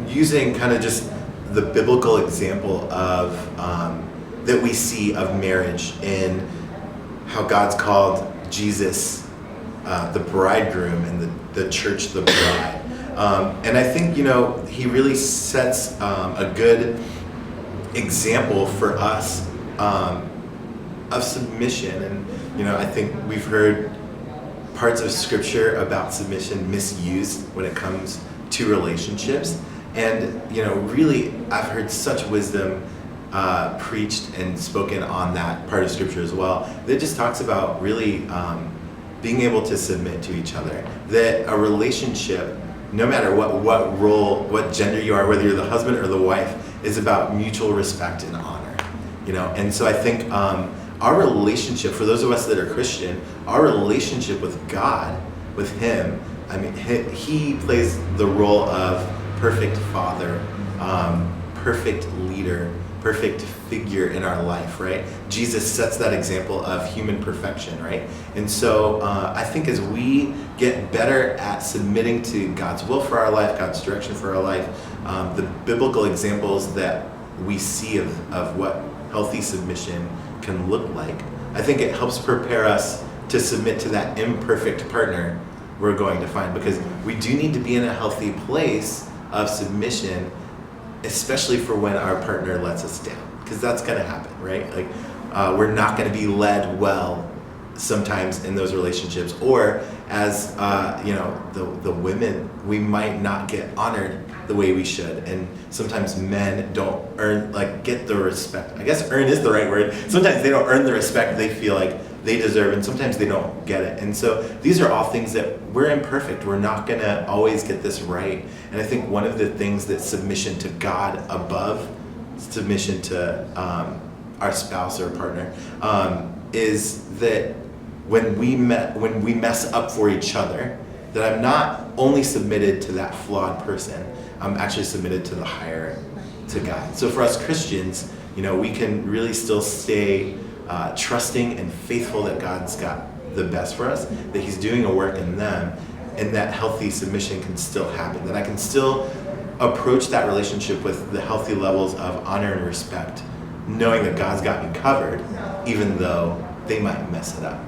using kind of just the biblical example of that we see of marriage in how God's called Jesus the bridegroom and the church the bride. And I think, he really sets a good example for us of submission. And, I think we've heard parts of scripture about submission misused when it comes to relationships. And, really, I've heard such wisdom preached and spoken on that part of scripture as well. That just talks about really being able to submit to each other. That a relationship, no matter what role, what gender you are, whether you're the husband or the wife, is about mutual respect and honor. And so I think our relationship, for those of us that are Christian, our relationship with God, with Him, He plays the role of perfect father, perfect leader, perfect figure in our life, right? Jesus sets that example of human perfection, right? And so I think as we get better at submitting to God's will for our life, God's direction for our life, the biblical examples that we see of what healthy submission can look like, I think it helps prepare us to submit to that imperfect partner we're going to find, because we do need to be in a healthy place of submission, especially for when our partner lets us down, because that's going to happen, right? Like we're not going to be led well sometimes in those relationships, or as the women, we might not get honored the way we should, and sometimes men don't get the respect. I guess earn is the right word. Sometimes they don't earn the respect they feel like they deserve, and sometimes they don't get it. And so these are all things that we're imperfect. We're not going to always get this right. And I think one of the things that submission to God above submission to our spouse or partner is that when we mess up for each other, that I'm not only submitted to that flawed person, I'm actually submitted to the higher, to God. So for us Christians, we can really still stay trusting and faithful that God's got the best for us, that He's doing a work in them, and that healthy submission can still happen, that I can still approach that relationship with the healthy levels of honor and respect, knowing that God's got me covered, even though they might mess it up.